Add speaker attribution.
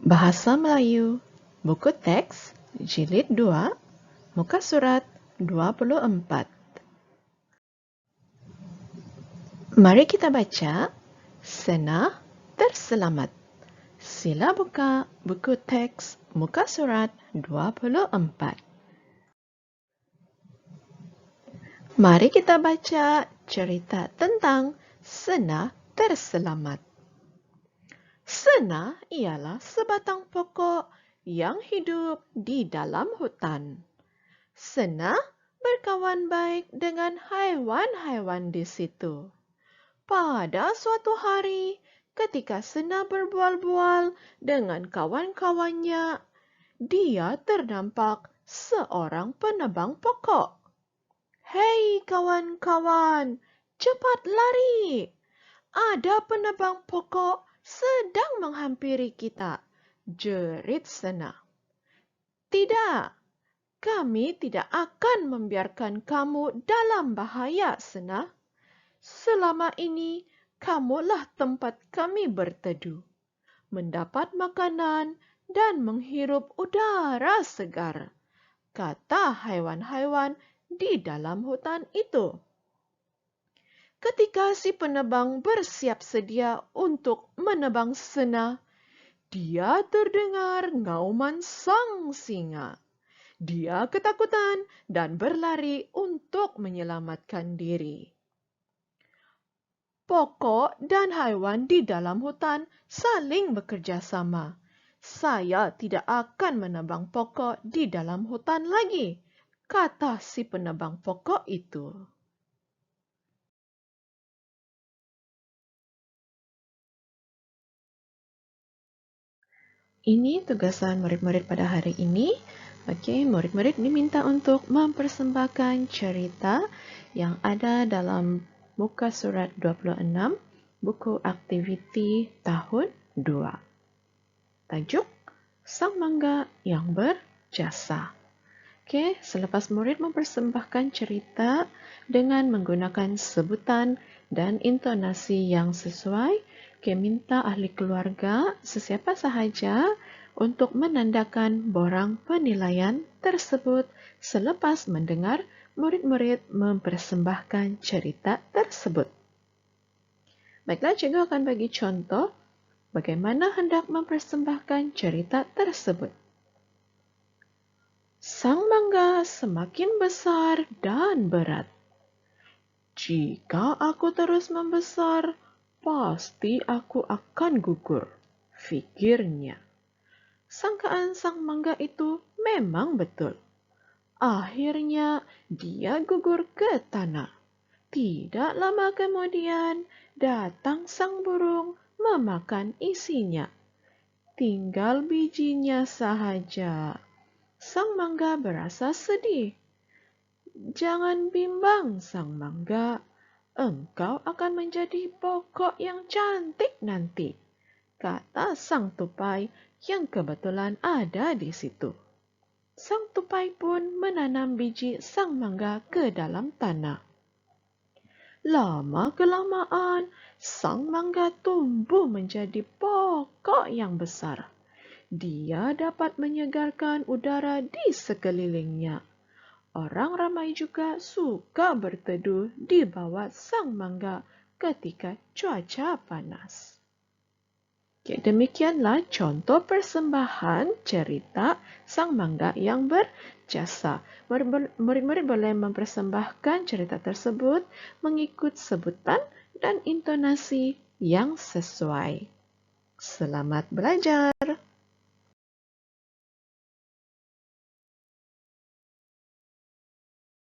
Speaker 1: Bahasa Melayu, buku teks, jilid 2, muka surat 24. Mari kita baca, Senah terselamat. Sila buka buku teks, muka surat 24. Mari kita baca cerita tentang Senah terselamat. Senah ialah sebatang pokok yang hidup di dalam hutan. Senah berkawan baik dengan haiwan-haiwan di situ. Pada suatu hari, ketika Senah berbual-bual dengan kawan-kawannya, dia terdampak seorang penebang pokok. "Hei kawan-kawan, cepat lari! Ada penebang pokok sedang menghampiri kita," jerit Senah. "Tidak, kami tidak akan membiarkan kamu dalam bahaya, Senah. Selama ini, kamulah tempat kami berteduh, mendapat makanan dan menghirup udara segar," kata haiwan-haiwan di dalam hutan itu. Ketika si penebang bersiap sedia untuk menebang Senah, dia terdengar ngauman sang singa. Dia ketakutan dan berlari untuk menyelamatkan diri. Pokok dan haiwan di dalam hutan saling bekerja sama. "Saya tidak akan menebang pokok di dalam hutan lagi," kata si penebang pokok itu. Ini tugasan murid-murid pada hari ini. Okey, murid-murid diminta untuk mempersembahkan cerita yang ada dalam muka surat 26, buku aktiviti tahun 2. Tajuk, Sang Mangga yang Berjasa. Okey, selepas murid mempersembahkan cerita dengan menggunakan sebutan dan intonasi yang sesuai, minta ahli keluarga sesiapa sahaja untuk menandakan borang penilaian tersebut selepas mendengar murid-murid mempersembahkan cerita tersebut. Baiklah, cikgu akan bagi contoh bagaimana hendak mempersembahkan cerita tersebut. Sang mangga semakin besar dan berat. "Jika aku terus membesar, pasti aku akan gugur," fikirnya. Sangkaan sang mangga itu memang betul. Akhirnya dia gugur ke tanah. Tidak lama kemudian datang sang burung memakan isinya. Tinggal bijinya sahaja. Sang mangga berasa sedih. "Jangan bimbang, sang mangga. Engkau akan menjadi pokok yang cantik nanti," kata sang tupai yang kebetulan ada di situ. Sang tupai pun menanam biji sang mangga ke dalam tanah. Lama-kelamaan, sang mangga tumbuh menjadi pokok yang besar. Dia dapat menyegarkan udara di sekelilingnya. Orang ramai juga suka berteduh di bawah sang mangga ketika cuaca panas. Demikianlah contoh persembahan cerita Sang Mangga yang Berjasa. Murid-murid boleh mempersembahkan cerita tersebut mengikut sebutan dan intonasi yang sesuai. Selamat belajar!